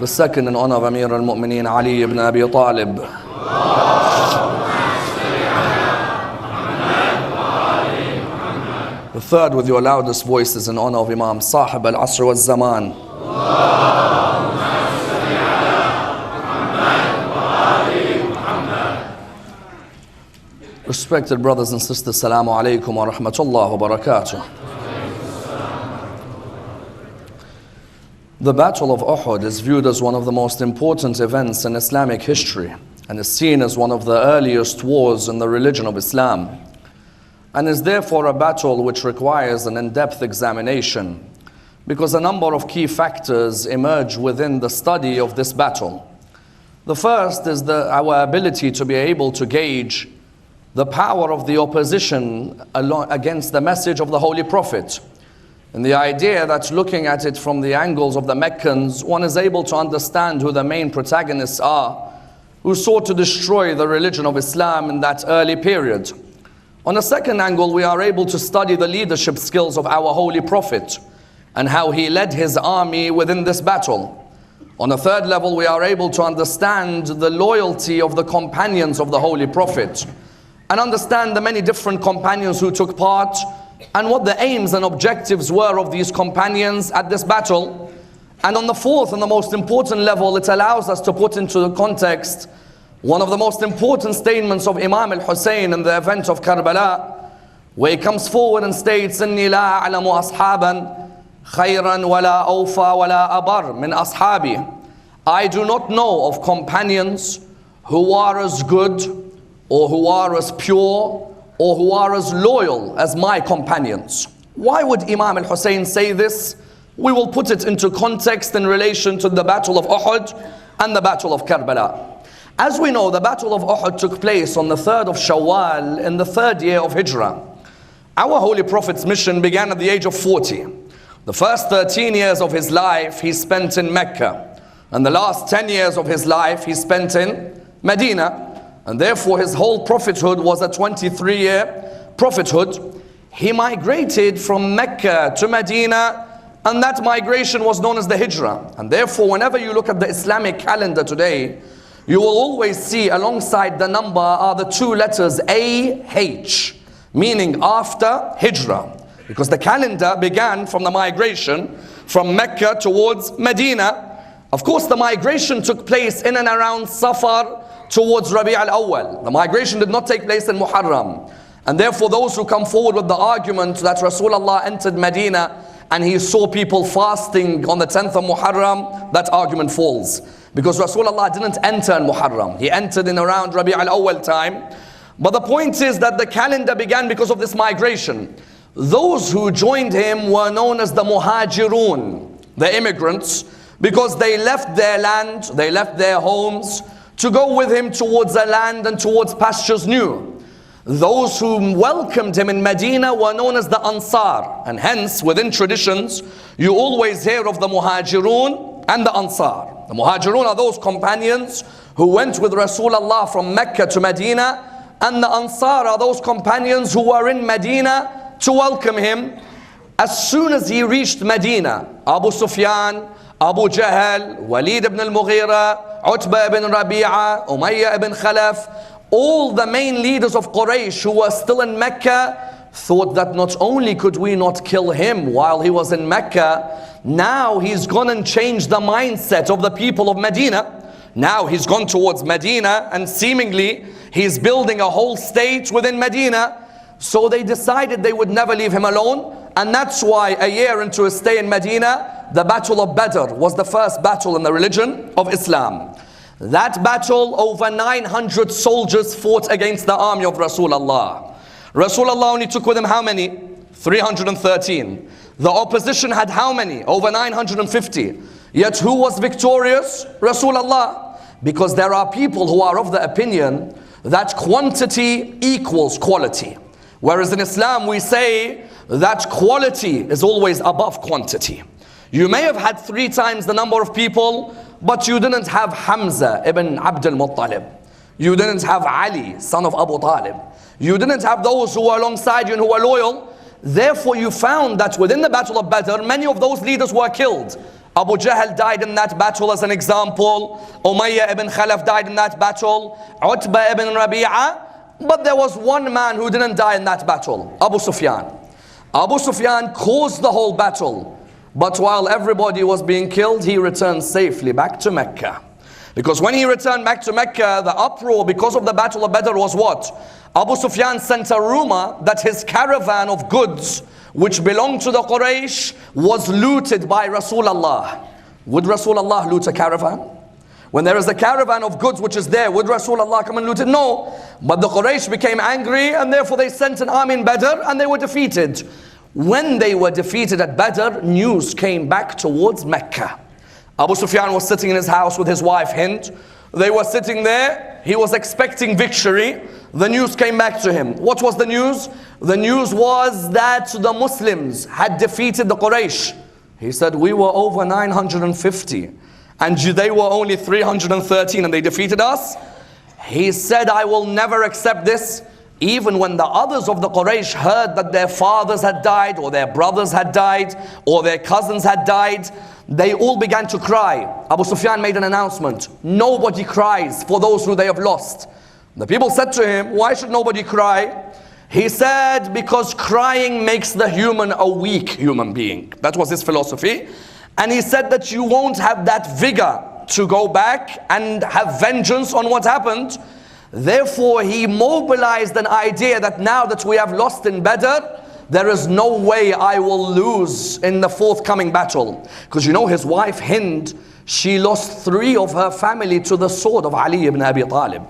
The second in honor of Amir al-Mu'mineen Ali ibn Abi Talib. The third with your loudest voices in honor of Imam Sahib al-Asr wal-Zaman. Respected brothers and sisters, Assalamu alaikum wa rahmatullah wa barakatuh. The Battle of Uhud is viewed as one of the most important events in Islamic history and is seen as one of the earliest wars in the religion of Islam, and is therefore a battle which requires an in-depth examination because a number of key factors emerge within the study of this battle. The first is our ability to be able to gauge the power of the opposition against the message of the Holy Prophet. And the idea that looking at it from the angles of the Meccans, one is able to understand who the main protagonists are, who sought to destroy the religion of Islam in that early period. On a second angle, we are able to study the leadership skills of our Holy Prophet and how he led his army within this battle. On a third level, we are able to understand the loyalty of the companions of the Holy Prophet and understand the many different companions who took part and what the aims and objectives were of these companions at this battle. And on the fourth and the most important level, it allows us to put into the context one of the most important statements of Imam al-Hussein in the event of Karbala, where he comes forward and states, إِنِّي لَا أَعْلَمُ أَصْحَابًا خَيْرًا وَلَا أَوْفَى وَلَا أَبَرْ مِنْ أَصْحَابِي. I do not know of companions who are as good or who are as pure or who are as loyal as my companions. Why would Imam al-Hussein say this? We will put it into context in relation to the Battle of Uhud and the Battle of Karbala. As we know, the Battle of Uhud took place on the 3rd of Shawwal in the 3rd year of Hijrah. Our Holy Prophet's mission began at the age of 40. The first 13 years of his life he spent in Mecca, and the last 10 years of his life he spent in Medina. And therefore his whole prophethood was a 23-year prophethood. He migrated from Mecca to Medina, and that migration was known as the Hijrah. And therefore whenever you look at the Islamic calendar today, you will always see alongside the number are the two letters AH, meaning after Hijrah. Because the calendar began from the migration from Mecca towards Medina. Of course the migration took place in and around Safar towards Rabi' al-Awwal. The migration did not take place in Muharram. And therefore those who come forward with the argument that Rasulullah entered Medina and he saw people fasting on the 10th of Muharram, that argument falls. Because Rasulullah didn't enter in Muharram. He entered in around Rabi' al-Awwal time. But the point is that the calendar began because of this migration. Those who joined him were known as the Muhajirun, the immigrants, because they left their land, they left their homes, to go with him towards a land and towards pastures new. Those who welcomed him in Medina were known as the Ansar, and hence within traditions you always hear of the Muhajirun and the Ansar. The Muhajirun are those companions who went with Rasulullah from Mecca to Medina, and the Ansar are those companions who were in Medina to welcome him. As soon as he reached Medina, Abu Sufyan, Abu Jahl, Walid ibn al-Mughira, Utbah ibn Rabi'a, Umayyah ibn Khalaf, all the main leaders of Quraysh who were still in Mecca thought that not only could we not kill him while he was in Mecca, now he's gone and changed the mindset of the people of Medina. Now he's gone towards Medina and seemingly he's building a whole state within Medina. So they decided they would never leave him alone. And that's why a year into his stay in Medina, the Battle of Badr was the first battle in the religion of Islam. That battle, over 900 soldiers fought against the army of Rasulullah. Rasulullah only took with him how many? 313. The opposition had how many? Over 950. Yet who was victorious? Rasulullah. Because there are people who are of the opinion that quantity equals quality. Whereas in Islam we say that quality is always above quantity. You may have had 3 times the number of people, but you didn't have Hamza ibn Abdul Muttalib. You didn't have Ali, son of Abu Talib. You didn't have those who were alongside you and who were loyal. Therefore you found that within the Battle of Badr, many of those leaders were killed. Abu Jahl died in that battle as an example. Umayyah ibn Khalaf died in that battle. Utbah ibn Rabi'ah. But there was one man who didn't die in that battle, Abu Sufyan. Abu Sufyan caused the whole battle. But while everybody was being killed, he returned safely back to Mecca. Because when he returned back to Mecca, the uproar because of the battle of Badr was what? Abu Sufyan sent a rumor that his caravan of goods, which belonged to the Quraysh, was looted by Rasulullah. Would Rasulullah loot a caravan? When there is a caravan of goods which is there, would Rasulullah come and loot it? No. But the Quraysh became angry, and therefore they sent an army in Badr, and they were defeated. When they were defeated at Badr, news came back towards Mecca. Abu Sufyan was sitting in his house with his wife Hind. They were sitting there. He was expecting victory. The news came back to him. What was the news? The news was that the Muslims had defeated the Quraysh. He said, we were over 950 and they were only 313 and they defeated us. He said, I will never accept this. Even when the others of the Quraysh heard that their fathers had died, or their brothers had died, or their cousins had died, they all began to cry. Abu Sufyan made an announcement. Nobody cries for those who they have lost. The people said to him, why should nobody cry? He said, because crying makes the human a weak human being. That was his philosophy. And he said that you won't have that vigor to go back and have vengeance on what happened. Therefore, he mobilized an idea that now that we have lost in Badr, there is no way I will lose in the forthcoming battle. Because you know his wife Hind, she lost 3 of her family to the sword of Ali ibn Abi Talib.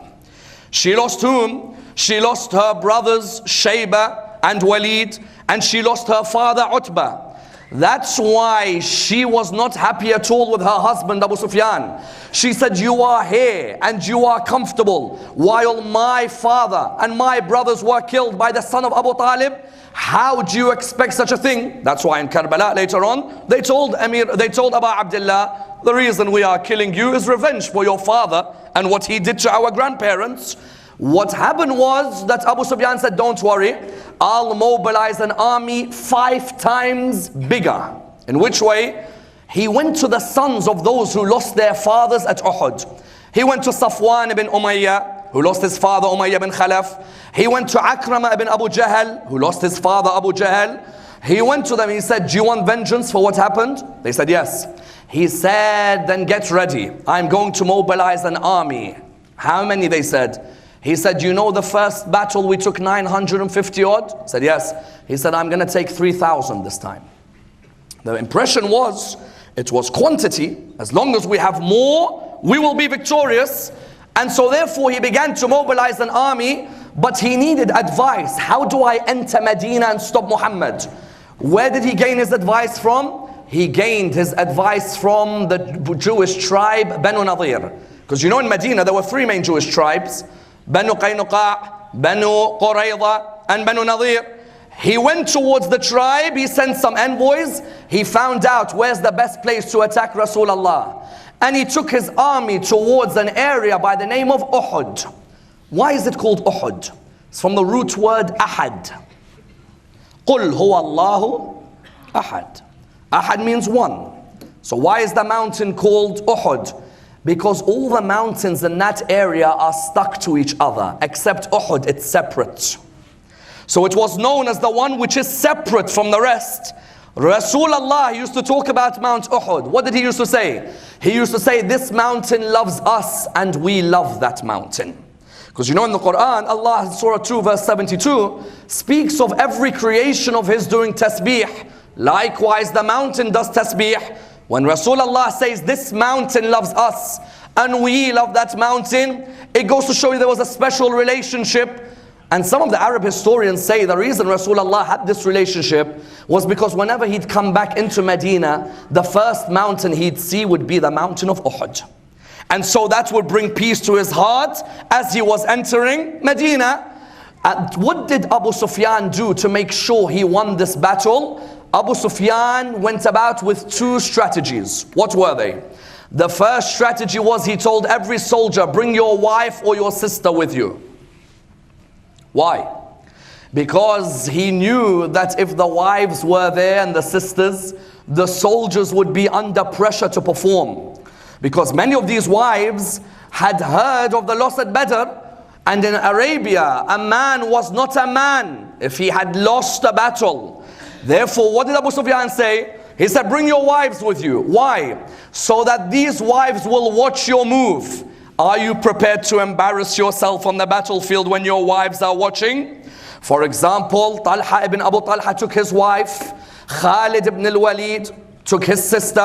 She lost whom? She lost her brothers Shayba and Walid, and she lost her father Utbah. That's why she was not happy at all with her husband Abu Sufyan. She said, you are here and you are comfortable while my father and my brothers were killed by the son of Abu Talib. How do you expect such a thing? That's why in Karbala later on, they told Abu Abdullah, the reason we are killing you is revenge for your father and what he did to our grandparents. What happened was that Abu Sufyan said, don't worry, I'll mobilize an army 5 times bigger. In which way? He went to the sons of those who lost their fathers at Uhud. He went to Safwan ibn Umayyah, who lost his father Umayyah ibn Khalaf. He went to Akrama ibn Abu Jahl, who lost his father Abu Jahl. He went to them, he said, do you want vengeance for what happened? They said, yes. He said, then get ready. I'm going to mobilize an army. How many? They said. He said, you know the first battle we took 950 odd? Said, yes. He said, I'm going to take 3,000 this time. The impression was, it was quantity. As long as we have more, we will be victorious. And so therefore he began to mobilize an army, but he needed advice. How do I enter Medina and stop Muhammad? Where did he gain his advice from? He gained his advice from the Jewish tribe Banu Nadir. Because you know in Medina there were 3 main Jewish tribes. Banu Qaynuqa, Banu Qurayza, and Banu Nadir. He went towards the tribe, he sent some envoys, he found out where's the best place to attack Rasulullah. And he took his army towards an area by the name of Uhud. Why is it called Uhud? It's from the root word Ahad. Qul huwa Allahu Ahad. Ahad means one. So why is the mountain called Uhud? Because all the mountains in that area are stuck to each other, except Uhud, it's separate. So it was known as the one which is separate from the rest. Rasulullah used to talk about Mount Uhud. What did he used to say? He used to say, this mountain loves us and we love that mountain. Because you know in the Quran, Allah in Surah 2 verse 72 speaks of every creation of his doing tasbih. Likewise the mountain does tasbih. When Rasulullah says this mountain loves us and we love that mountain, it goes to show you there was a special relationship. And some of the Arab historians say the reason Rasulullah had this relationship was because whenever he'd come back into Medina, the first mountain he'd see would be the mountain of Uhud. And so that would bring peace to his heart as he was entering Medina. And what did Abu Sufyan do to make sure he won this battle? Abu Sufyan went about with 2 strategies. What were they? The first strategy was he told every soldier, bring your wife or your sister with you. Why? because he knew that if the wives were there and the sisters, the soldiers would be under pressure to perform. Because many of these wives had heard of the loss at Badr, and in Arabia, a man was not a man if he had lost a battle. Therefore, what did Abu Sufyan say? He said, bring your wives with you. Why? So that these wives will watch your move. Are you prepared to embarrass yourself on the battlefield when your wives are watching? For example, Talha ibn Abu Talha took his wife, Khalid ibn al-Walid took his sister,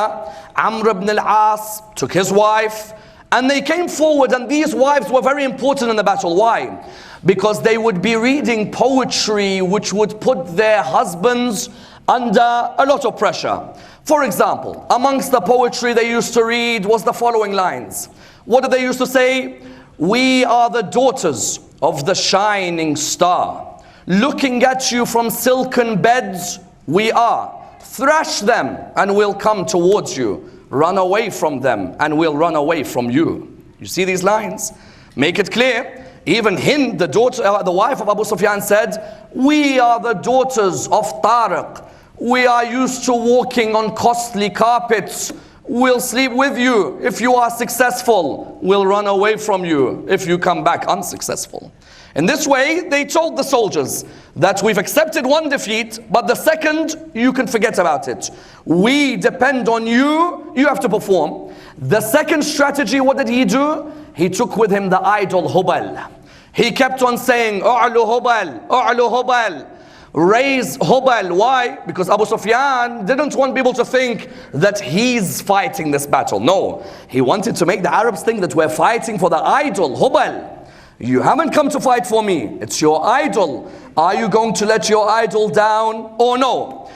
Amr ibn al-As took his wife, and they came forward, and these wives were very important in the battle. Why? Because they would be reading poetry which would put their husbands under a lot of pressure. For example, amongst the poetry they used to read was the following lines. What did they used to say? We are the daughters of the shining star. Looking at you from silken beds, we are. Thrash them and we'll come towards you. Run away from them and we'll run away from you. You see these lines? Make it clear. Even Hind, the wife of Abu Sufyan, said, we are the daughters of Tariq. We are used to walking on costly carpets. We'll sleep with you. If you are successful, we'll run away from you if you come back unsuccessful. In this way, they told the soldiers that we've accepted one defeat, but the second, you can forget about it. We depend on you, you have to perform. The second strategy, what did he do? He took with him the idol Hubal. He kept on saying, U'lu Hubal, U'lu Hubal. Raise Hubal. Why? Because Abu Sufyan didn't want people to think that he's fighting this battle. No, he wanted to make the Arabs think that we're fighting for the idol Hubal. You haven't come to fight for me, it's your idol. Are you going to let your idol down or no?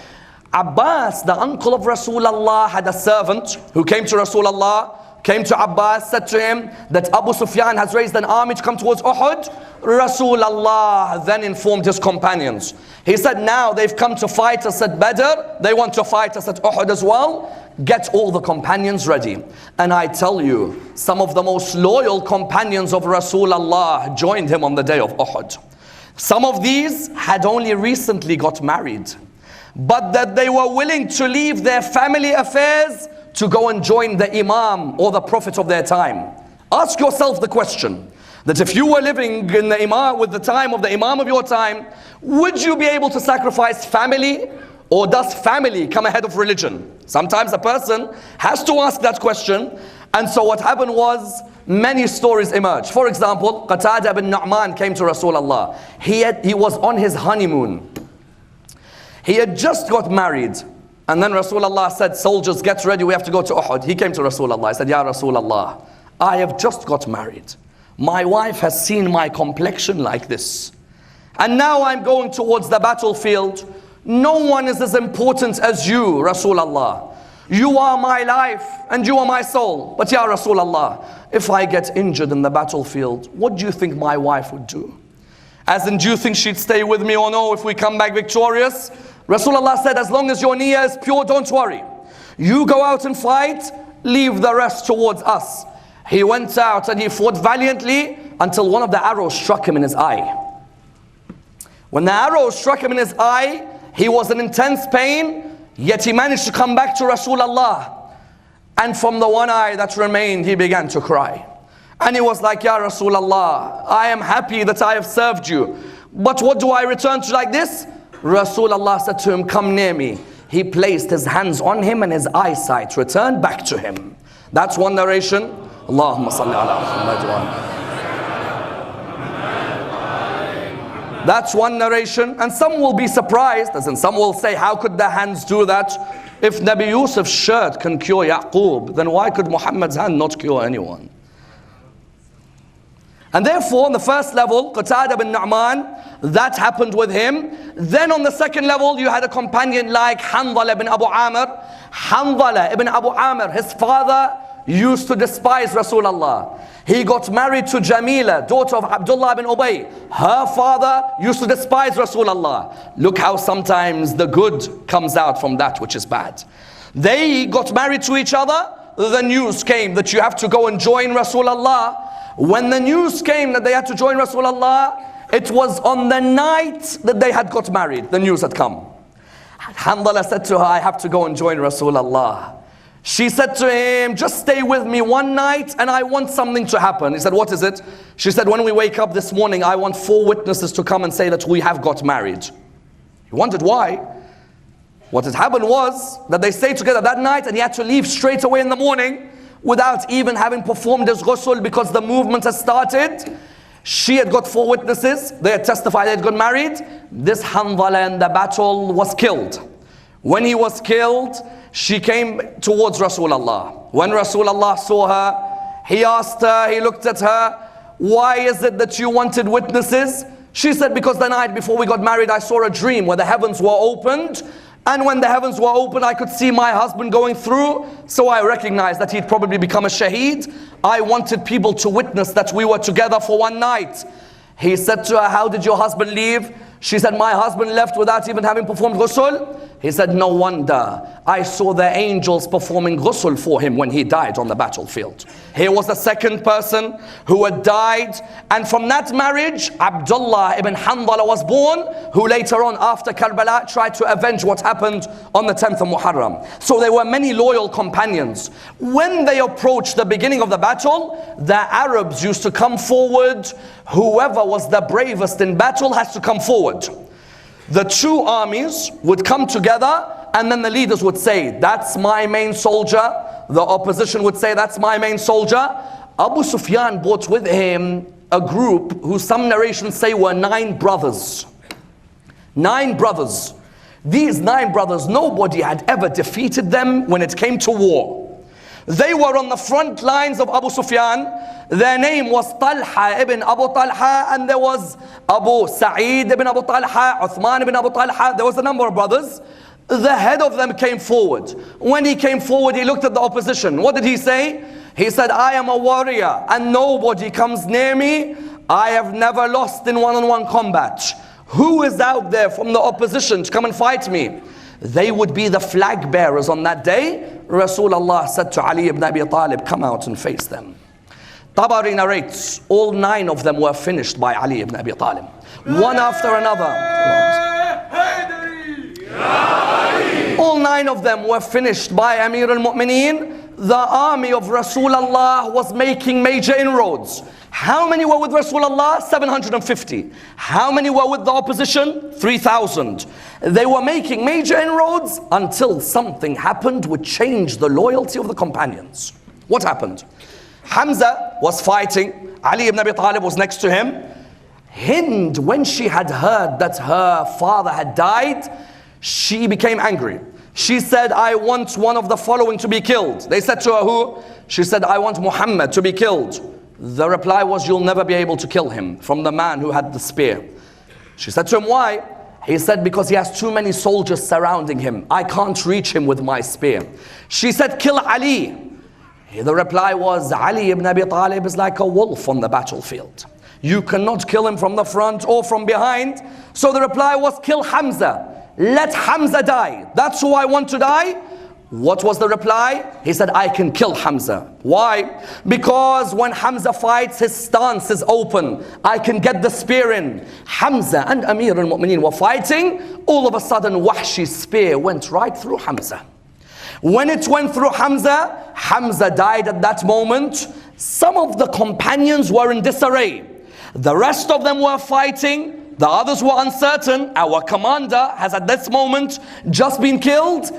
Abbas, the uncle of Rasulullah, had a servant who came to Rasulullah, came to Abbas, said to him that Abu Sufyan has raised an army to come towards Uhud. Rasulullah then informed his companions. He said, now they've come to fight us at Badr, they want to fight us at Uhud as well. Get all the companions ready. And I tell you, some of the most loyal companions of Rasulullah joined him on the day of Uhud. Some of these had only recently got married, but that they were willing to leave their family affairs to go and join the Imam or the Prophet of their time. Ask yourself the question, that if you were living in the Imam with the time of the Imam of your time, would you be able to sacrifice family, or does family come ahead of religion? Sometimes a person has to ask that question. And so what happened was, many stories emerged. For example, Qatada bin Nu'man came to Rasulullah. He was on his honeymoon. He had just got married. And then Rasulullah said, soldiers, get ready, we have to go to Uhud. He came to Rasulullah. He said, Ya Rasulullah, I have just got married. My wife has seen my complexion like this. And now I'm going towards the battlefield. No one is as important as you, Rasulullah. You are my life and you are my soul. But Ya Rasulullah, if I get injured in the battlefield, what do you think my wife would do? As in, do you think she'd stay with me or no if we come back victorious? Rasulullah said, as long as your niyyah is pure, don't worry. You go out and fight, leave the rest towards us. He went out and he fought valiantly until one of the arrows struck him in his eye. When the arrow struck him in his eye, he was in intense pain, yet he managed to come back to Rasulullah. And from the one eye that remained, he began to cry. And he was like, Ya Rasulullah, I am happy that I have served you. But what do I return to like this? Rasulullah said to him, come near me. He placed his hands on him and his eyesight returned back to him. That's one narration. Allahumma salli ala Muhammad wa That's one narration. And some will be surprised, as in some will say, how could the hands do that? If Nabi Yusuf's shirt can cure Yaqub, then why could Muhammad's hand not cure anyone? And therefore, on the first level, Qatada bin Nu'man, that happened with him. Then on the second level, you had a companion like Hanzala ibn Abu Amr. Hanzala ibn Abu Amr, his father used to despise Rasulullah. He got married to Jamila, daughter of Abdullah bin Ubay. Her father used to despise Rasulullah. Look how sometimes the good comes out from that which is bad. They got married to each other. The news came that you have to go and join Rasulullah. When the news came that they had to join Rasulullah, It was on the night that they had got married. The news had come. Hanzala said to her, I have to go and join Rasulullah. She said to him, just stay with me one night and I want something to happen. He said, what is it? She said, when we wake up this morning, I want 4 witnesses to come and say that we have got married. He wondered why. What had happened was that they stayed together that night and he had to leave straight away in the morning without even having performed his ghusl because the movement has started. She had got 4 witnesses. They had testified they had got married. This Hanzala in the battle was killed. When he was killed, she came towards Rasulullah. When Rasulullah saw her, he asked her, he looked at her, why is it that you wanted witnesses? She said, because the night before we got married, I saw a dream where the heavens were opened. And when the heavens were open, I could see my husband going through. So I recognized that he'd probably become a shaheed. I wanted people to witness that we were together for one night. He said to her, how did your husband leave? She said, my husband left without even having performed ghusl. He said, no wonder. I saw the angels performing ghusl for him when he died on the battlefield. Here was the second person who had died. And from that marriage, Abdullah ibn Hanzala was born, who later on after Karbala tried to avenge what happened on the 10th of Muharram. So there were many loyal companions. When they approached the beginning of the battle, the Arabs used to come forward. Whoever was the bravest in battle has to come forward. The 2 armies would come together and then the leaders would say, that's my main soldier. The opposition would say, that's my main soldier. Abu Sufyan brought with him a group who some narrations say were 9 brothers. 9 brothers. These 9 brothers, nobody had ever defeated them when it came to war. They were on the front lines of Abu Sufyan. Their name was Talha ibn Abu Talha, and there was Abu Sa'id ibn Abu Talha, Uthman ibn Abu Talha. There was a number of brothers. The head of them came forward. When he came forward, he looked at the opposition. What did he say? He said, I am a warrior and nobody comes near me. I have never lost in one-on-one combat. Who is out there from the opposition to come and fight me? They would be the flag bearers on that day. Rasulullah said to Ali ibn Abi Talib, come out and face them. Tabari narrates, all 9 of them were finished by Ali ibn Abi Talib. One after another. All 9 of them were finished by Amir al-Mu'mineen. The army of Rasulullah was making major inroads. How many were with Rasulullah? 750. How many were with the opposition? 3,000. They were making major inroads until something happened which changed the loyalty of the companions. What happened? Hamza was fighting. Ali ibn Abi Talib was next to him. Hind, when she had heard that her father had died, she became angry. She said, I want one of the following to be killed. They said to her, who? She said, I want Muhammad to be killed. The reply was, you'll never be able to kill him, from the man who had the spear. She said to him, why? He said, because he has too many soldiers surrounding him. I can't reach him with my spear. She said, kill Ali. The reply was, Ali ibn Abi Talib is like a wolf on the battlefield. You cannot kill him from the front or from behind. So the reply was, kill Hamza. Let Hamza die. That's who I want to die. What was the reply? He said, I can kill Hamza. Why? Because when Hamza fights, his stance is open. I can get the spear in. Hamza and Amir al-Mu'mineen were fighting. All of a sudden, Wahshi's spear went right through Hamza. When it went through Hamza, Hamza died at that moment. Some of the companions were in disarray. The rest of them were fighting. The others were uncertain. Our commander has at this moment just been killed.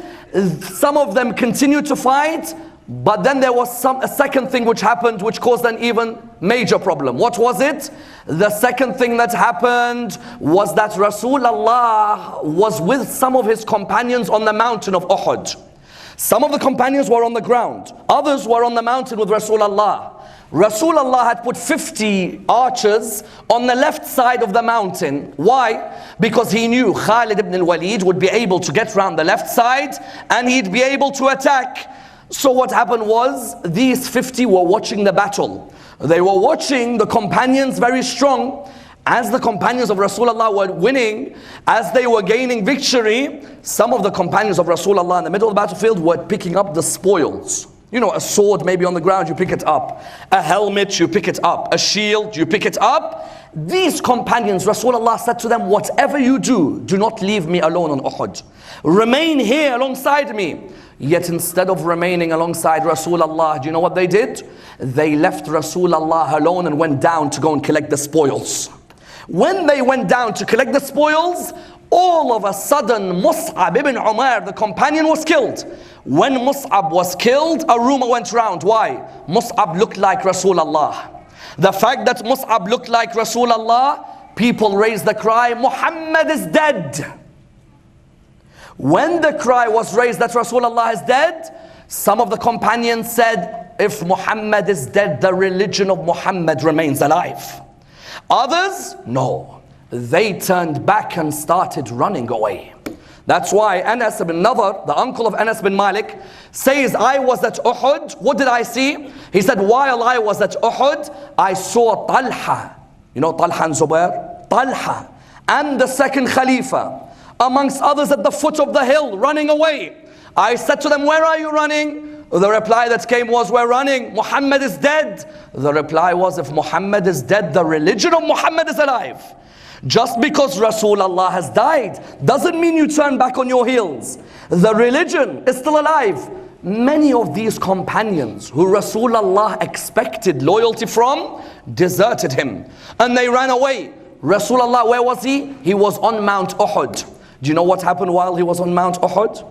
Some of them continued to fight. But then there was a second thing which happened which caused an even major problem. What was it? The second thing that happened was that Rasulullah was with some of his companions on the mountain of Uhud. Some of the companions were on the ground. Others were on the mountain with Rasulullah. Rasulullah had put 50 archers on the left side of the mountain. Why? Because he knew Khalid ibn al-Walid would be able to get round the left side and he'd be able to attack. So what happened was, these 50 were watching the battle. They were watching the companions very strong. As the companions of Rasulullah were winning, as they were gaining victory, some of the companions of Rasulullah in the middle of the battlefield were picking up the spoils. You know, a sword maybe on the ground, you pick it up. A helmet, you pick it up. A shield, you pick it up. These companions, Rasulullah said to them, whatever you do, do not leave me alone on Uhud. Remain here alongside me. Yet instead of remaining alongside Rasulullah, do you know what they did? They left Rasulullah alone and went down to go and collect the spoils. When they went down to collect the spoils, all of a sudden Mus'ab ibn Umair, the companion, was killed. When Mus'ab was killed, a rumor went round. Why? Mus'ab looked like Rasulullah. The fact that Mus'ab looked like Rasulullah, people raised the cry, Muhammad is dead. When the cry was raised that Rasulullah is dead, some of the companions said, if Muhammad is dead, the religion of Muhammad remains alive. Others, no. They turned back and started running away. That's why Anas ibn Nadhr, the uncle of Anas bin Malik, says, I was at Uhud. What did I see? He said, while I was at Uhud, I saw Talha. You know Talha and Zubair? Talha and the second Khalifa, amongst others, at the foot of the hill, running away. I said to them, where are you running? The reply that came was, we're running. Muhammad is dead. The reply was, if Muhammad is dead, the religion of Muhammad is alive. Just because Rasulullah has died doesn't mean you turn back on your heels. The religion is still alive. Many of these companions who Rasulullah expected loyalty from deserted him and they ran away. Rasulullah, where was he? He was on Mount Uhud. Do you know what happened while he was on Mount Uhud?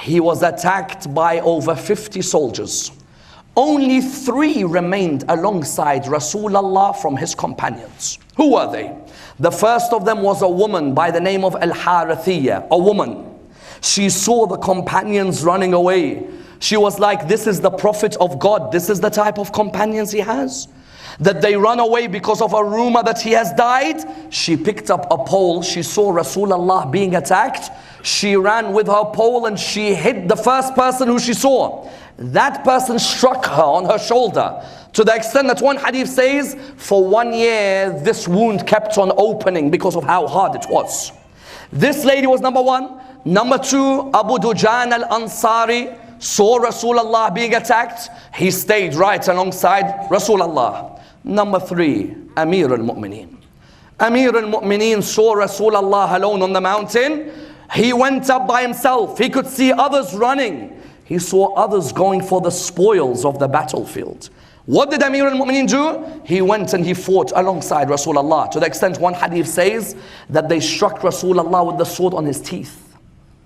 He was attacked by over 50 soldiers. Only 3 remained alongside Rasulullah from his companions. Who were they? The first of them was a woman by the name of Al-Harithiyya, a woman. She saw the companions running away. She was like, this is the Prophet of God. This is the type of companions he has. That they run away because of a rumor that he has died. She picked up a pole. She saw Rasulullah being attacked. She ran with her pole and she hit the first person who she saw. That person struck her on her shoulder, to the extent that one hadith says, for 1 year this wound kept on opening because of how hard it was. This lady was number 1. Number 2, Abu Dujan al-Ansari saw Rasulullah being attacked. He stayed right alongside Rasulullah. Number 3, Amir al-Mu'mineen. Amir al-Mu'mineen saw Rasulullah alone on the mountain. He went up by himself. He could see others running. He saw others going for the spoils of the battlefield. What did Amir al-Mu'mineen do? He went and he fought alongside Rasulullah, to the extent one hadith says that they struck Rasulullah with the sword on his teeth.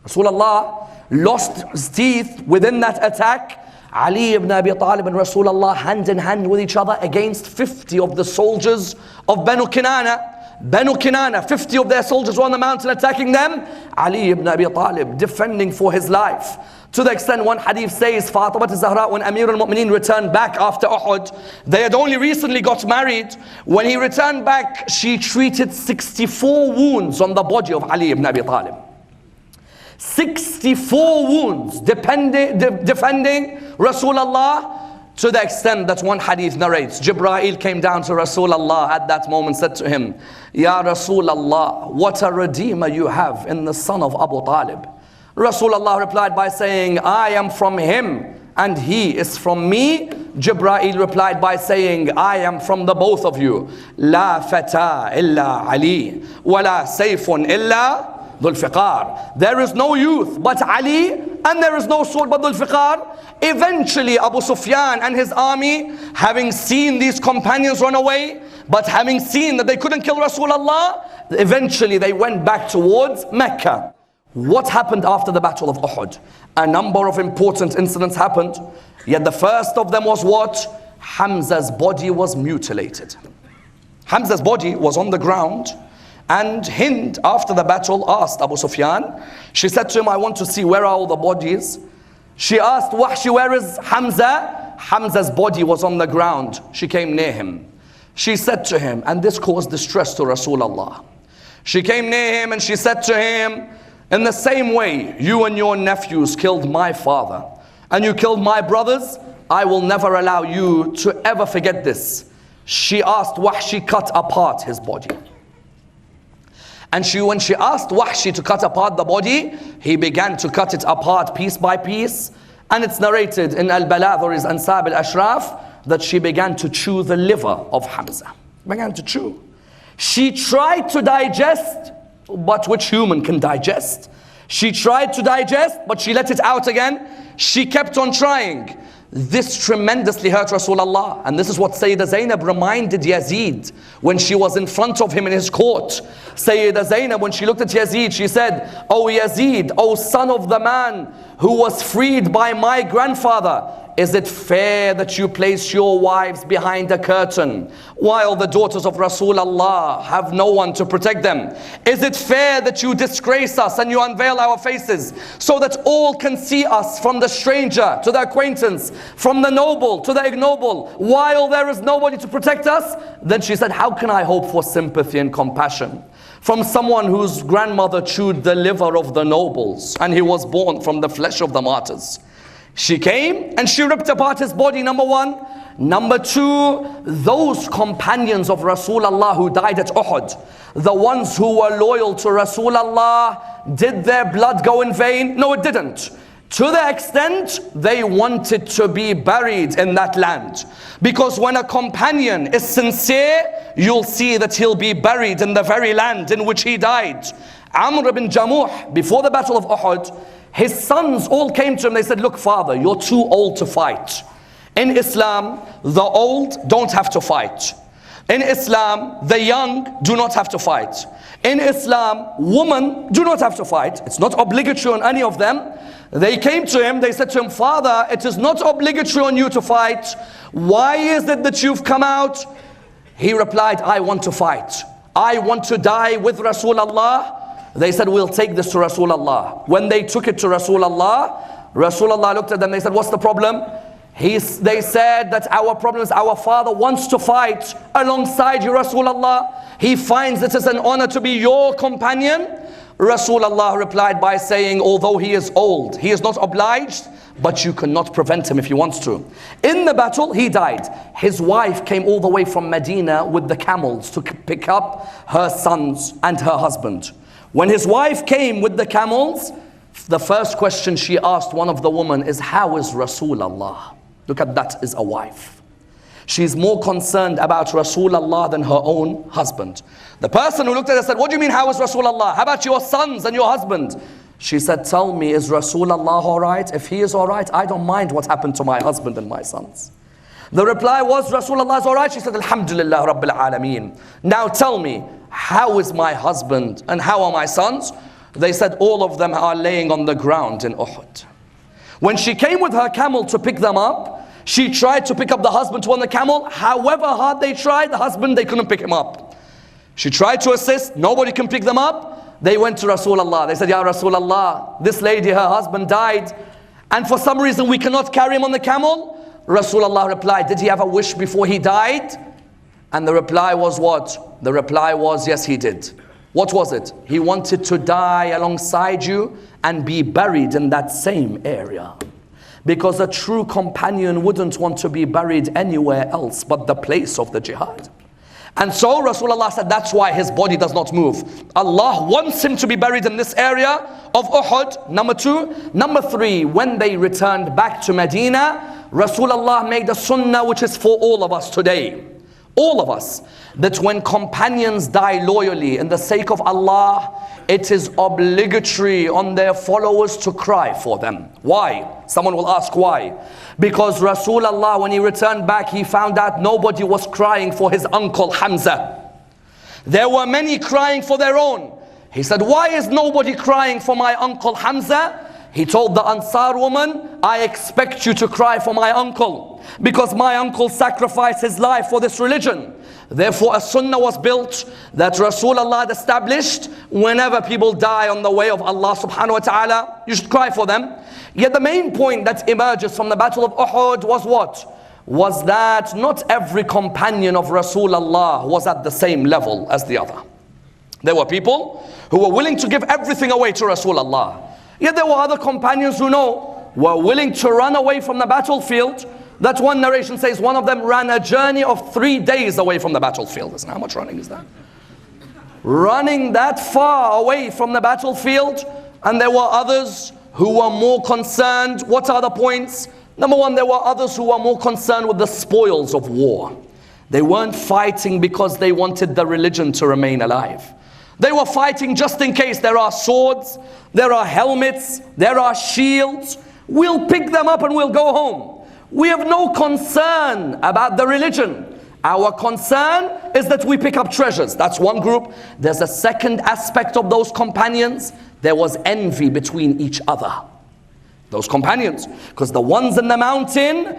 Rasulullah lost his teeth within that attack. Ali ibn Abi Talib and Rasulullah hand in hand with each other against 50 of the soldiers of Banu Kinana. Banu Kinana, 50 of their soldiers were on the mountain attacking them. Ali ibn Abi Talib defending for his life. To the extent one hadith says, Fatima Zahra, when Amir al-Mu'mineen returned back after Uhud, they had only recently got married. When he returned back, she treated 64 wounds on the body of Ali ibn Abi Talib. 64 wounds defending Rasulullah, to the extent that one hadith narrates, Jibreel came down to Rasulullah at that moment, said to him, Ya Rasulullah, what a redeemer you have in the son of Abu Talib. Rasulullah replied by saying, I am from him and he is from me. Jibreel replied by saying, I am from the both of you. La fata illa Ali, wa la sayfun illa Dhul Fiqar. There is no youth but Ali, and there is no sword but Dhul Fiqar. Eventually Abu Sufyan and his army, having seen these companions run away, but having seen that they couldn't kill Rasulullah, eventually they went back towards Mecca. What happened after the Battle of Uhud? A number of important incidents happened. Yet the first of them was what? Hamza's body was mutilated. Hamza's body was on the ground, and Hind, after the battle, asked Abu Sufyan. She said to him, I want to see where are all the bodies. She asked Wahshi, where is Hamza? Hamza's body was on the ground. She came near him. She said to him, and this caused distress to Rasulullah. She came near him and she said to him, in the same way you and your nephews killed my father and you killed my brothers, I will never allow you to ever forget this. She asked Wahshi cut apart his body. And when she asked Wahshi to cut apart the body, he began to cut it apart piece by piece. And it's narrated in Al-Balagh or Ansab al-Ashraf that she began to chew the liver of Hamza. Began to chew. She tried to digest, but which human can digest? She tried to digest, but she let it out again. She kept on trying. This tremendously hurt Rasulullah. And this is what Sayyidah Zainab reminded Yazid when she was in front of him in his court. Sayyidah Zainab, when she looked at Yazid, she said, "O Yazid, O son of the man who was freed by my grandfather, is it fair that you place your wives behind a curtain while the daughters of Rasulullah have no one to protect them? Is it fair that you disgrace us and you unveil our faces so that all can see us, from the stranger to the acquaintance, from the noble to the ignoble, while there is nobody to protect us?" Then she said, "How can I hope for sympathy and compassion from someone whose grandmother chewed the liver of the nobles and he was born from the flesh of the martyrs?" She came and she ripped apart his body, number one. Number two, those companions of Rasulullah who died at Uhud, the ones who were loyal to Rasulullah, did their blood go in vain? No, it didn't. To the extent they wanted to be buried in that land. Because when a companion is sincere, you'll see that he'll be buried in the very land in which he died. Amr ibn Jamuh, before the battle of Uhud, his sons all came to him. They said, "Look, father, you're too old to fight. In Islam, the old don't have to fight. In Islam, the young do not have to fight. In Islam, women do not have to fight. It's not obligatory on any of them." They came to him, they said to him, "Father, it is not obligatory on you to fight. Why is it that you've come out?" He replied, "I want to fight. I want to die with Rasulullah." They said, "We'll take this to Rasulullah." When they took it to Rasulullah, Rasulullah looked at them, they said, "What's the problem?" They said that our problem is our father wants to fight alongside you, Rasulullah. He finds it as an honor to be your companion. Rasulullah replied by saying, "Although he is old, he is not obliged, but you cannot prevent him if he wants to." In the battle, he died. His wife came all the way from Medina with the camels to pick up her sons and her husband. When his wife came with the camels, the first question she asked one of the women is, "How is Rasulullah?" Look at that, is a wife. She's more concerned about Rasulullah than her own husband. The person who looked at her said, "What do you mean, how is Rasulullah? How about your sons and your husband?" She said, "Tell me, is Rasulullah all right? If he is all right, I don't mind what happened to my husband and my sons." The reply was, "Rasulullah is all right." She said, "Alhamdulillah Rabbil Alameen. Now tell me, how is my husband and how are my sons?" They said, "All of them are laying on the ground in Uhud." When she came with her camel to pick them up, she tried to pick up the husband on the camel. However hard they tried, the husband, they couldn't pick him up. She tried to assist, nobody can pick them up. They went to Rasulullah. They said, "Ya Rasulullah, this lady, her husband died, and for some reason we cannot carry him on the camel." Rasulullah replied, "Did he have a wish before he died?" And the reply was what? The reply was, "Yes, he did." What was it? He wanted to die alongside you and be buried in that same area. Because a true companion wouldn't want to be buried anywhere else but the place of the jihad. And so Rasulullah said, that's why his body does not move. Allah wants him to be buried in this area of Uhud, number two. Number three, when they returned back to Medina, Rasulullah made a sunnah which is for all of us today. All of us, that when companions die loyally in the sake of Allah, it is obligatory on their followers to cry for them. Why? Someone will ask why. Because Rasulullah, when he returned back, he found out nobody was crying for his uncle Hamza. There were many crying for their own. He said, "Why is nobody crying for my uncle Hamza?" He told the Ansar woman, "I expect you to cry for my uncle, because my uncle sacrificed his life for this religion." Therefore a sunnah was built that Rasulullah established: whenever people die on the way of Allah subhanahu wa ta'ala, you should cry for them. Yet the main point that emerges from the battle of Uhud was what? Was that not every companion of Rasulullah was at the same level as the other. There were people who were willing to give everything away to Rasulullah. Yet there were other companions who were willing to run away from the battlefield. That one narration says one of them ran a journey of 3 days away from the battlefield. Listen, how much running is that? Running that far away from the battlefield. And there were others who were more concerned. What are the points? Number one, there were others who were more concerned with the spoils of war. They weren't fighting because they wanted the religion to remain alive. They were fighting just in case. There are swords, there are helmets, there are shields. We'll pick them up and we'll go home. We have no concern about the religion. Our concern is that we pick up treasures. That's one group. There's a second aspect of those companions. There was envy between each other. Those companions, because the ones in the mountain,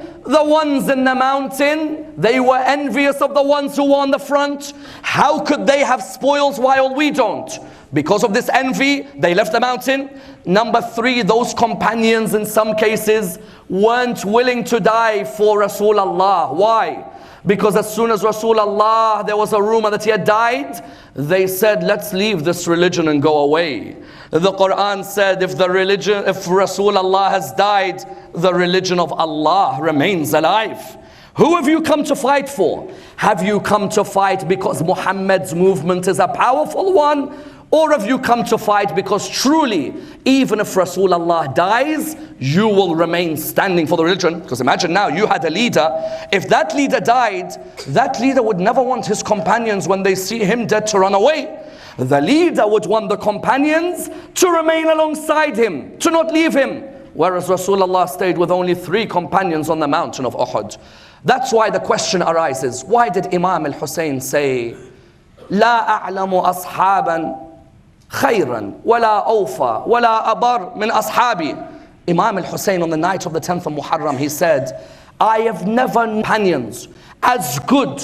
they were envious of the ones who were on the front. How could they have spoils while we don't? Because of this envy, they left the mountain. Number three, those companions in some cases weren't willing to die for Rasulullah. Why? Because as soon as Rasulullah, there was a rumor that he had died, they said, let's leave this religion and go away. The Quran said, if Rasulullah has died, the religion of Allah remains alive. Who have you come to fight for? Have you come to fight because Muhammad's movement is a powerful one? Or have you come to fight because truly, even if Rasulullah dies, you will remain standing for the religion? Because imagine now, you had a leader. If that leader died, that leader would never want his companions when they see him dead to run away. The leader would want the companions to remain alongside him, to not leave him. Whereas Rasulullah stayed with only 3 companions on the mountain of Uhud. That's why the question arises, why did Imam al-Hussein say, لا أعلم أصحابا خيرا ولا أوفى ولا أبر من أصحابي. Imam al-Hussein on the night of the 10th of Muharram, he said, I have never known companions as good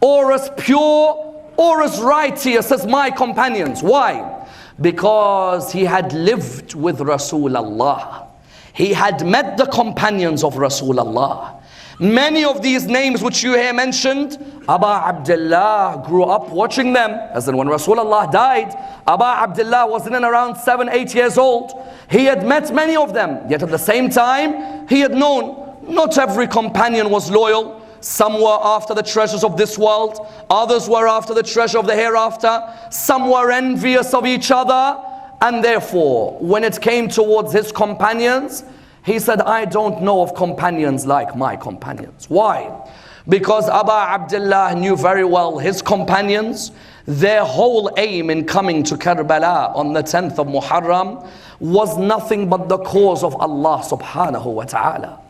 or as pure or as righteous as my companions. Why? Because he had lived with Rasulullah. He had met the companions of Rasulullah. Many of these names which you hear mentioned, Abu Abdullah grew up watching them. As in when Rasulullah died, Abu Abdullah was in and around 7, 8 years old. He had met many of them. Yet at the same time, he had known not every companion was loyal. Some were after the treasures of this world. Others were after the treasure of the hereafter. Some were envious of each other. And therefore, when it came towards his companions, he said, I don't know of companions like my companions. Why? Because Abu Abdullah knew very well his companions. Their whole aim in coming to Karbala on the 10th of Muharram was nothing but the cause of Allah subhanahu wa ta'ala.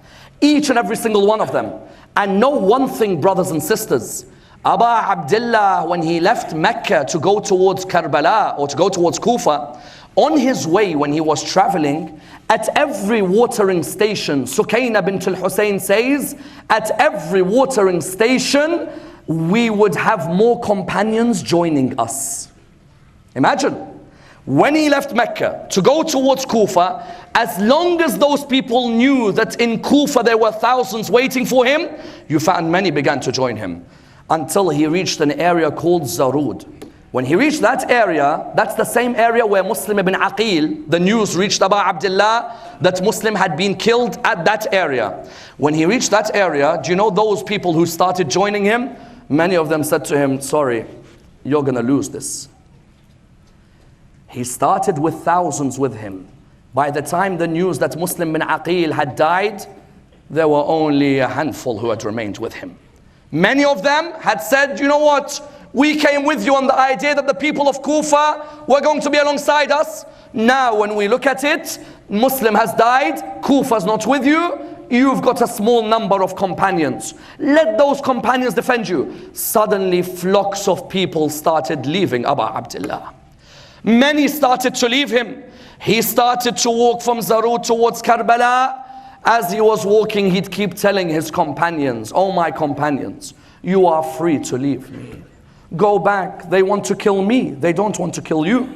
Each and every single one of them. And know one thing, brothers and sisters. Abu Abdullah, when he left Mecca to go towards Karbala or to go towards Kufa, on his way when he was traveling, at every watering station, Sukaina bint al-Hussein says, at every watering station, we would have more companions joining us. Imagine, when he left Mecca to go towards Kufa, as long as those people knew that in Kufa there were thousands waiting for him, you found many began to join him. Until he reached an area called Zarud. When he reached that area, that's the same area where Muslim ibn Aqil, the news reached Abu Abdullah that Muslim had been killed at that area. When he reached that area, do you know those people who started joining him? Many of them said to him, sorry, you're gonna lose this. He started with thousands with him. By the time the news that Muslim ibn Aqil had died, there were only a handful who had remained with him. Many of them had said, you know what? We came with you on the idea that the people of Kufa were going to be alongside us. Now when we look at it, Muslim has died, Kufa's not with you, you've got a small number of companions. Let those companions defend you. Suddenly flocks of people started leaving Abu Abdullah. Many started to leave him. He started to walk from Zarud towards Karbala. As he was walking, he'd keep telling his companions, oh my companions, you are free to leave me. Go back, they want to kill me, they don't want to kill you.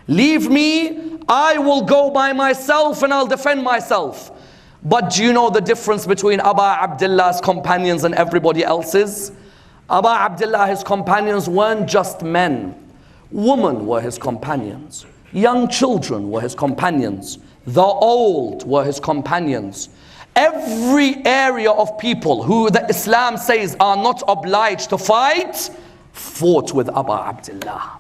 Leave me, I will go by myself and I'll defend myself. But do you know the difference between Abu Abdullah's companions and everybody else's? Abu Abdullah, his companions weren't just men. Women were his companions. Young children were his companions. The old were his companions. Every area of people who the Islam says are not obliged to fight, fought with Abu Abdullah.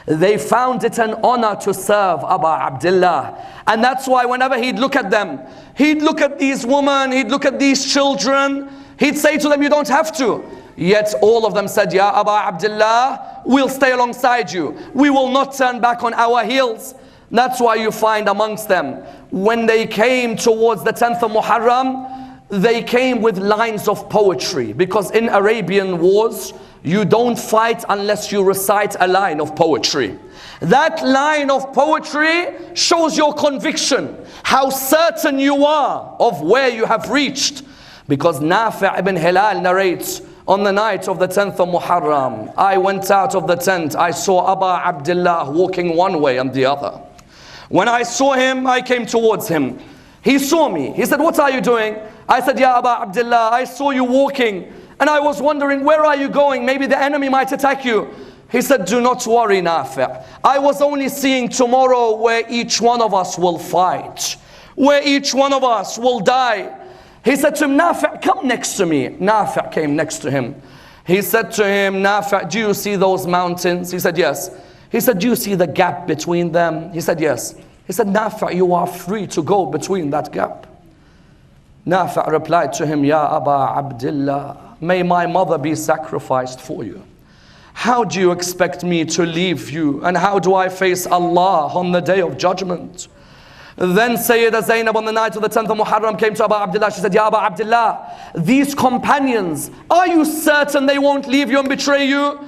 They found it an honor to serve Abu Abdullah. And that's why whenever he'd look at them, he'd look at these women, he'd look at these children, he'd say to them, you don't have to. Yet all of them said, Ya Abu Abdullah, we'll stay alongside you. We will not turn back on our heels. That's why you find amongst them, when they came towards the 10th of Muharram, they came with lines of poetry. Because in Arabian wars, you don't fight unless you recite a line of poetry. That line of poetry shows your conviction, how certain you are of where you have reached. Because Nafi' ibn Hilal narrates, on the night of the 10th of Muharram, I went out of the tent, I saw Abu Abdullah walking one way and the other. When I saw him, I came towards him. He saw me. He said, what are you doing? I said, Ya Abu Abdullah, I saw you walking and I was wondering, where are you going? Maybe the enemy might attack you. He said, do not worry, Nafi'. I was only seeing tomorrow where each one of us will fight, where each one of us will die. He said to him, Nafi', come next to me. Nafi' came next to him. He said to him, Nafi', do you see those mountains? He said, yes. He said, do you see the gap between them? He said, yes. He said, Nafi', you are free to go between that gap. Nafi' replied to him, Ya Abu Abdullah, may my mother be sacrificed for you. How do you expect me to leave you? And how do I face Allah on the day of judgment? Then Sayyidah Zainab on the night of the 10th of Muharram came to Abu Abdullah. She said, Ya Abu Abdullah, these companions, are you certain they won't leave you and betray you?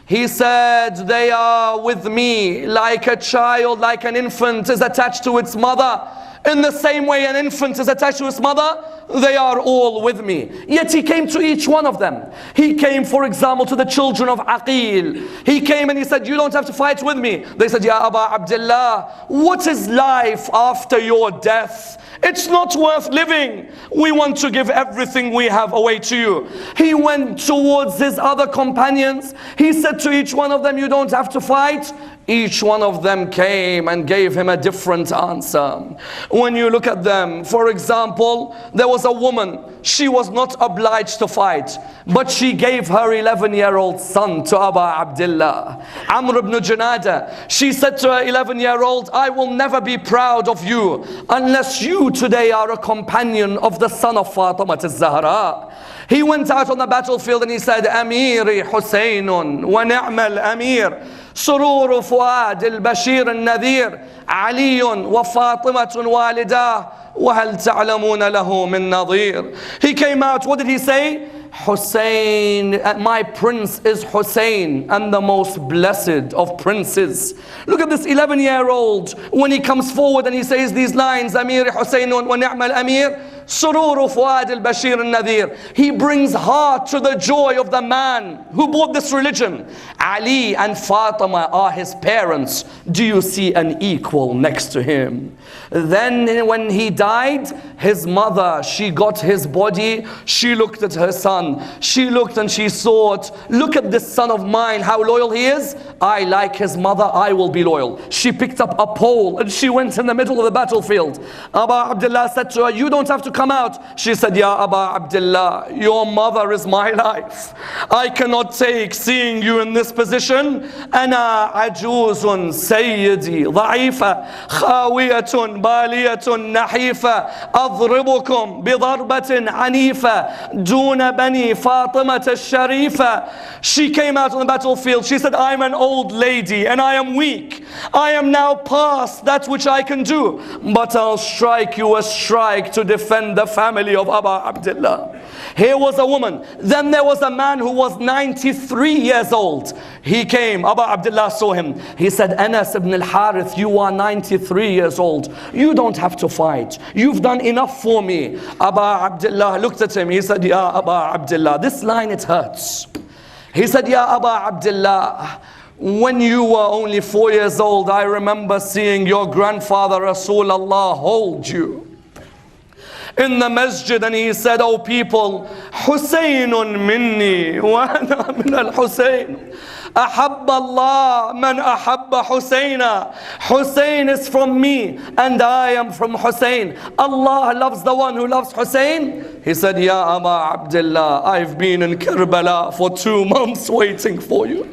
He said, they are with me like a child, like an infant is attached to its mother. In the same way an infant is attached to his mother, they are all with me. Yet he came to each one of them. He came, for example, to the children of Aqil. He came and he said, you don't have to fight with me. They said, Ya Abu Abdullah, what is life after your death? It's not worth living. We want to give everything we have away to you. He went towards his other companions. He said to each one of them, you don't have to fight. Each one of them came and gave him a different answer. When you look at them, for example, there was a woman. She was not obliged to fight, but she gave her 11-year-old son to Abu Abdullah. Amr ibn Junada, she said to her 11-year-old, I will never be proud of you unless you today are a companion of the son of Fatima al-Zahra. He went out on the battlefield and he said, Amiri Husaynun wa ni'mal amir. سرور فؤاد البشير النذير علي وفاطمة والداه وهل تعلمون له من نظير. He came out, what did he say? Hussein, my prince is Hussein, and the most blessed of princes. Look at this 11-year-old when he comes forward and he says these lines, Amir Hussein wa ni'mal amir, surur fuad al-bashir al-nadhir. He brings heart to the joy of the man who brought this religion. Ali and Fatima are his parents. Do you see an equal next to him? Then when he died, his mother, she got his body, she looked at her son, she looked and she thought, look at this son of mine, how loyal he is. I like his mother, I will be loyal. She picked up a pole and she went in the middle of the battlefield. Abu Abdullah said to her, you don't have to come out. She said, Ya Abu Abdullah, your mother is my life. I cannot take seeing you in this position. أنا عجوز سيدي ضعيفة خاوية بالية نحيفة أضربكم بضربة عنيفة دون بني فاطمة الشريفة. She came out on the battlefield. She said, I'm an old lady and I am weak. I am now past that which I can do, but I'll strike you a strike to defend the family of Abu Abdullah. Here was a woman. Then there was a man who was 93 years old. He came, Abu Abdullah saw him. He said, Anas ibn al-Harith, you are 93 years old. You don't have to fight. You've done enough for me. Abu Abdullah looked at him. He said, Ya Abu Abdullah, this line it hurts. He said, Ya Abu Abdullah, when you were only 4 years old, I remember seeing your grandfather Rasulullah hold you in the masjid, and he said, oh people, Husaynun minni wa ana min al-Husayn. أحب الله من أحب حسينا. Hussein is from me and I am from Hussein. Allah loves the one who loves Hussein. He said, Ya Abu Abdullah, I've been in Karbala for 2 months waiting for you.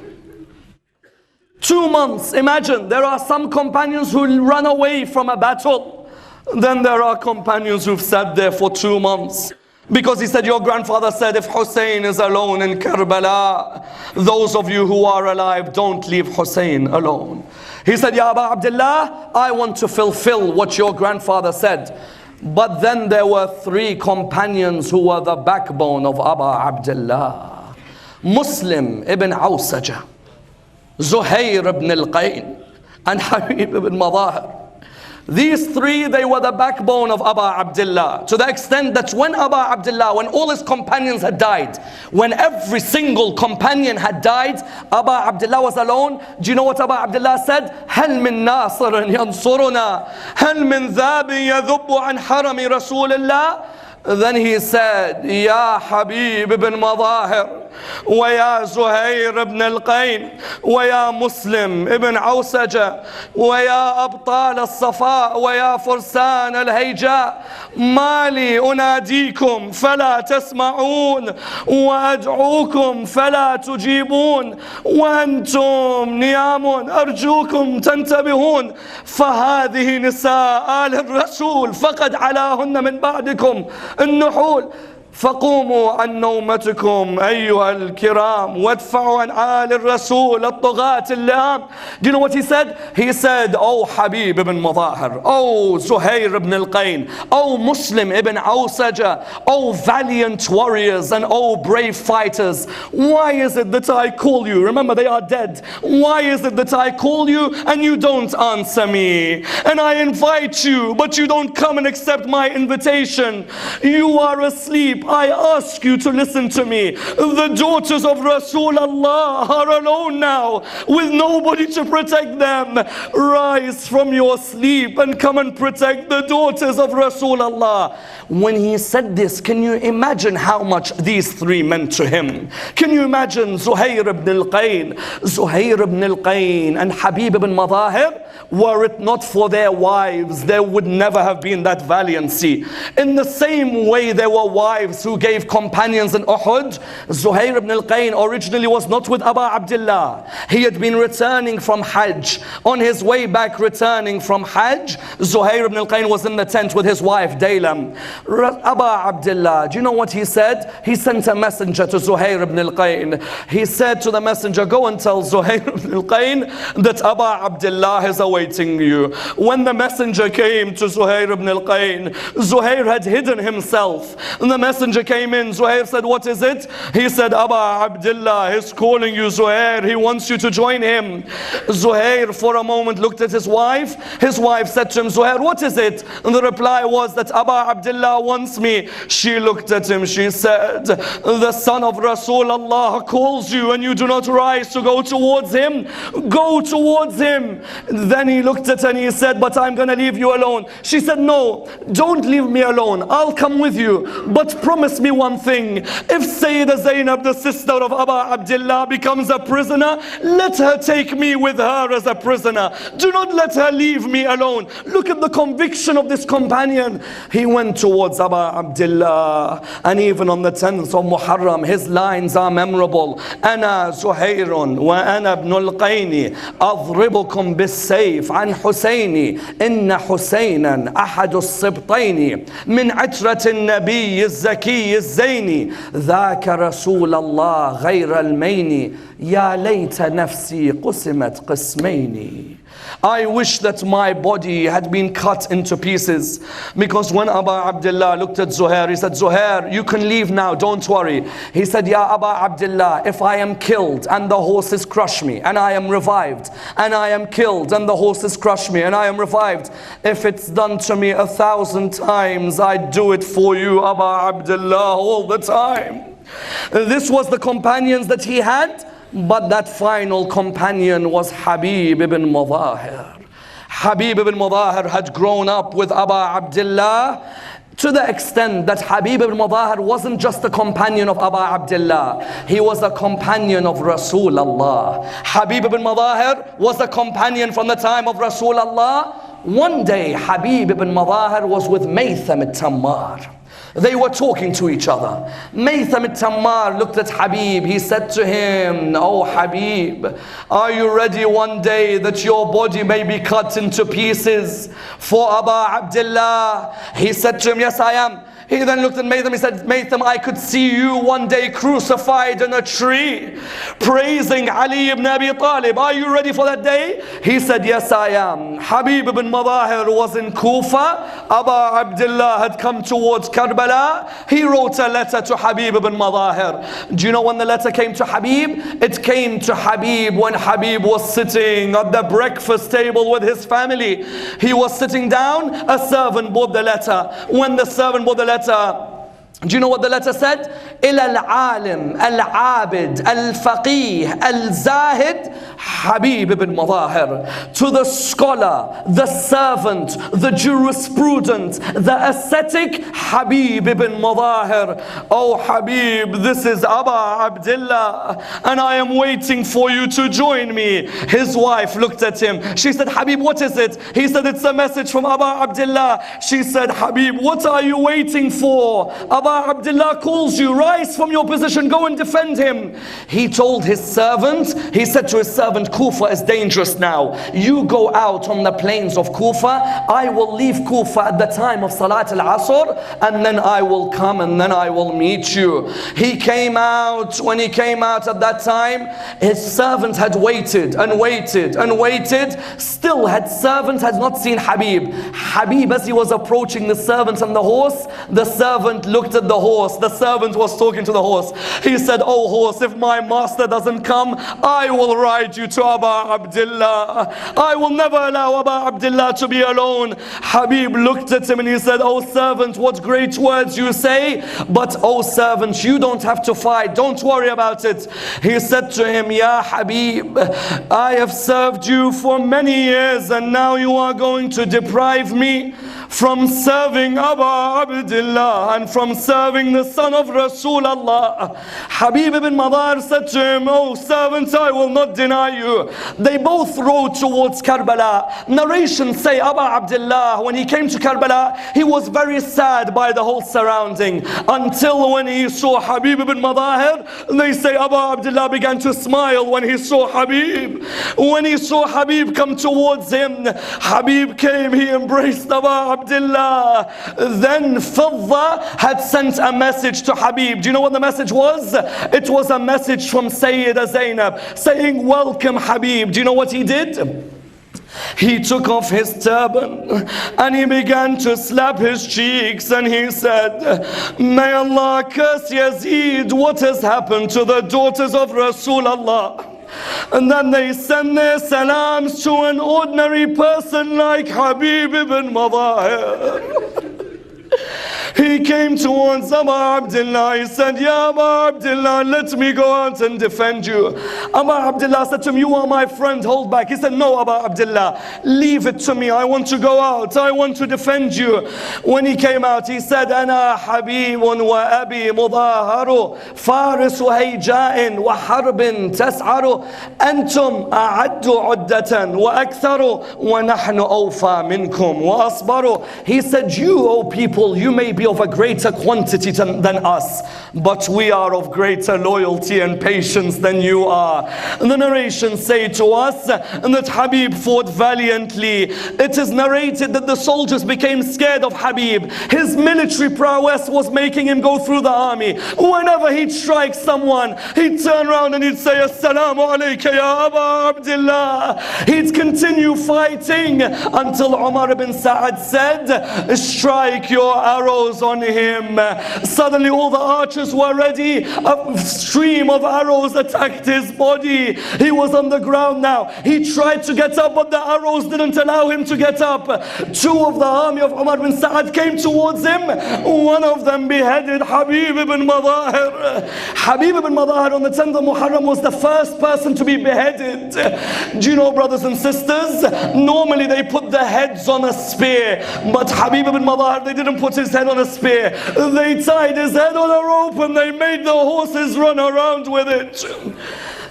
2 months. Imagine, there are some companions who run away from a battle. Then there are companions who've sat there for 2 months. Because he said, your grandfather said, if Hussein is alone in Karbala, those of you who are alive, don't leave Hussein alone. He said, Ya Aba Abdullah, I want to fulfill what your grandfather said. But then there were 3 companions who were the backbone of Aba Abdullah. Muslim ibn Awsaja, Zuhair ibn al-Qayn, and Habib ibn Madahir. These 3, they were the backbone of Aba Abdullah, to the extent that when Aba Abdullah, when all his companions had died, when every single companion had died, Aba Abdullah was alone. Do you know what Aba Abdullah said? هل من ناصر ينصرنا هل من ذاب يذب عن حرم رسول الله. Then he said, Ya Habib ibn Madahir, ويا زهير بن القين, ويا مسلم ابن عوسجة, ويا أبطال الصفاء, ويا فرسان الهيجاء, ما لي أناديكم فلا تسمعون, وأدعوكم فلا تجيبون, وأنتم نيام أرجوكم تنتبهون, فهذه نساء آل الرسول فقد علاهن من بعدكم النحول, فقوموا عن نومتكم أيها الكرام وادفعوا عن آل الرسول الطغاة اللئام. Do you know what he said? He said, Oh Habib ibn Madahir, Oh Zuhair ibn al-Qayn, Oh Muslim ibn Awsaja, Oh valiant warriors and oh brave fighters, why is it that I call you? Remember, they are dead. Why is it that I call you and you don't answer me? And I invite you, but you don't come and accept my invitation. You are asleep. I ask you to listen to me. The daughters of Rasulullah are alone now with nobody to protect them. Rise from your sleep and come and protect the daughters of Rasulullah. When he said this, can you imagine how much these 3 meant to him? Can you imagine Zuhair ibn al-Qayn? Zuhair ibn al-Qayn and Habib ibn Madahir, were it not for their wives, there would never have been that valiancy. In the same way there were wives who gave companions in Uhud. Zuhair ibn al-Qayn originally was not with Aba Abdullah. He had been returning from Hajj. On his way back returning from Hajj, Zuhair ibn al-Qayn was in the tent with his wife Daylam. Aba Abdullah, do you know what he said? He sent a messenger to Zuhair ibn al-Qayn. He said to the messenger, go and tell Zuhair ibn al-Qayn that Aba Abdullah is awaiting you. When the messenger came to Zuhair ibn al-Qayn, Zuhair had hidden himself. And the messenger came in. Zuhair said, what is it? He said, Aba Abdullah is calling you, Zuhair. He wants you to join him. Zuhair for a moment looked at his wife. His wife said to him, Zuhair, what is it? And the reply was that Aba Abdullah wants me. She looked at him. She said, the son of Rasulullah calls you and you do not rise to go towards him. Go towards him. Then he looked at her and he said, but I'm going to leave you alone. She said, no, don't leave me alone. I'll come with you. But promise me one thing. If Sayyidah Zainab, the sister of Aba Abdullah, becomes a prisoner, let her take me with her as a prisoner. Do not let her leave me alone. Look at the conviction of this companion. He went towards Aba Abdullah, and even on the 10th of Muharram, his lines are memorable. أنا زهير وأنا ابن القين أضربكم بالسيف عن حسيني إن حسينا أحد السبطين من عترة النبي الزكي الزيني ذاك رسول الله غير المين يا ليت نفسي قسمت قسمين. I wish that my body had been cut into pieces. Because when Aba Abdullah looked at Zuhair, he said, Zuhair, you can leave now, don't worry. He said, Ya Aba Abdullah, if I am killed and the horses crush me and I am revived, and I am killed and the horses crush me and I am revived, if it's done to me 1,000 times, I'd do it for you, Aba Abdullah, all the time. This was the companions that he had. But that final companion was Habib ibn Madahir. Habib ibn Madahir had grown up with Aba Abdullah to the extent that Habib ibn Madahir wasn't just a companion of Aba Abdullah. He was a companion of Rasulullah. Habib ibn Madahir was a companion from the time of Rasulullah. One day Habib ibn Madahir was with Maytham al-Tammar. They were talking to each other. Maytham al-Tammar looked at Habib. He said to him, "Oh Habib, are you ready one day that your body may be cut into pieces for Aba Abdullah?" He said to him, "Yes, I am." He then looked at Maytham. He said, "Maytham, I could see you one day crucified in a tree, praising Ali ibn Abi Talib. Are you ready for that day?" He said, "Yes, I am." Habib ibn Madahir was in Kufa. Aba Abdullah had come towards Karbala. He wrote a letter to Habib ibn Madahir. Do you know when the letter came to Habib? It came to Habib when Habib was sitting at the breakfast table with his family. He was sitting down. A servant brought the letter. When the servant brought the letter, do you know what the letter said? إلى العالم العابد الفقيه الزاهد Habib ibn Madahir. To the scholar, the servant, the jurisprudent, the ascetic Habib ibn Madahir. "Oh Habib, this is Aba Abdullah, and I am waiting for you to join me." His wife looked at him. She said, "Habib, what is it?" He said, "It's a message from Aba Abdullah." She said, "Habib, what are you waiting for? Aba Abdullah calls you. Rise from your position, go and defend him." He told his servant, he said to his servant, "Kufa is dangerous now. You go out on the plains of Kufa. I will leave Kufa at the time of Salat al-Asr, and then I will come and then I will meet you." He came out. When he came out at that time, his servant had waited and waited and waited. Still servant had not seen Habib. Habib, as he was approaching the servant and the horse, the servant looked at the horse. The servant was talking to the horse. He said, "Oh horse, if my master doesn't come, I will ride you to Aba Abdullah. I will never allow Aba Abdullah to be alone." Habib looked at him and he said, "Oh servant, what great words you say, but oh servant, you don't have to fight. Don't worry about it." He said to him, "Ya Habib, I have served you for many years, and now you are going to deprive me from serving Aba Abdullah and from serving the son of Rasulullah." Habib ibn Madahir said to him, "Oh servant, I will not deny you." They both rode towards Karbala. Narrations say Aba Abdullah, when he came to Karbala, he was very sad by the whole surrounding, until when he saw Habib ibn Madahir. They say Aba Abdullah began to smile when he saw Habib. When he saw Habib come towards him, Habib came, he embraced Aba Abdullah. Then Fidda had sent a message to Habib. Do you know what the message was? It was a message from Sayyida Zainab saying, "Welcome Habib." Do you know what he did? He took off his turban and he began to slap his cheeks and he said, "May Allah curse Yazid, what has happened to the daughters of Rasulullah?" And then they send their salams to an ordinary person like Habib ibn Madahir. He came towards Ammar Abdullah. He said, "Ya Ammar Abdullah, let me go out and defend you." Ammar Abdullah said to him, "You are my friend, hold back." He said, "No, Ammar Abdullah, leave it to me. I want to go out. I want to defend you." When he came out, he said, "Ana Habibun wa Abi Mudaharu, Farisu Hayja'in wa Harbin Tas'aru, Antum a'addu uddatan wa aktharu, wa nahnu awfa minkum wa asbaru." He said, "You, O people, you may be of a greater quantity than us, but we are of greater loyalty and patience than you are." And the narrations say to us that Habib fought valiantly. It is narrated that the soldiers became scared of Habib. His military prowess was making him go through the army. Whenever he'd strike someone, he'd turn around and he'd say, "Assalamu alayka ya Aba Abdullah." He'd continue fighting until Umar ibn Sa'ad said, "Strike your arrows on him." Suddenly all the archers were ready. A stream of arrows attacked his body. He was on the ground now. He tried to get up, but the arrows didn't allow him to get up. Two of the army of Umar bin Sa'ad came towards him. One of them beheaded Habib ibn Madahir. Habib ibn Madahir on the 10th of Muharram was the first person to be beheaded. Do you know, brothers and sisters, normally they put the heads on a spear, but Habib ibn Madahir, they didn't put his head on a spear. They tied his head on a rope and they made the horses run around with it.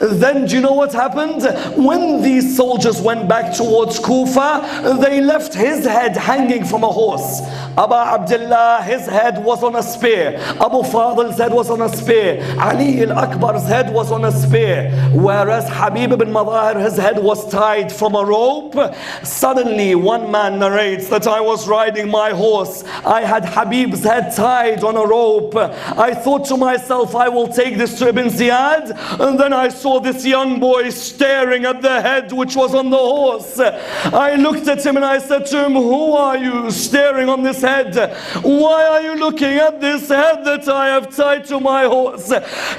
Then do you know what happened? When these soldiers went back towards Kufa, they left his head hanging from a horse. Abu Abdullah, his head was on a spear. Abu Fadl's head was on a spear. Ali al-Akbar's head was on a spear. Whereas Habib ibn Madahir, his head was tied from a rope. Suddenly one man narrates that I was riding my horse. I had Habib's head tied on a rope. I thought to myself, I will take this to Ibn Ziyad. And then I saw this young boy staring at the head which was on the horse. I looked at him and I said to him, who are you staring on this head? Why are you looking at this head that I have tied to my horse?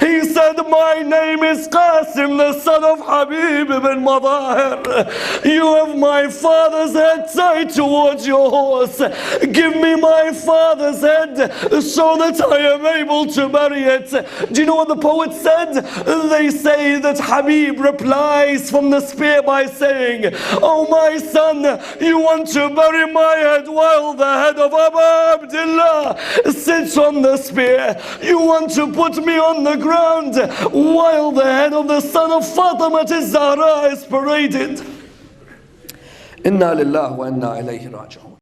He said, my name is Qasim, the son of Habib ibn Madahir. You have my father's head tied towards your horse. Give me my father's head so that I am able to bury it. Do you know what the poet said? They say that Habib replies from the spear by saying, oh my son, you want to bury my head while the head of Abu Abdullah sits on the spear. You want to put me on the ground while the head of the son of Fatima Zahra is paraded. Inna lillahi wa inna ilayhi raji'un.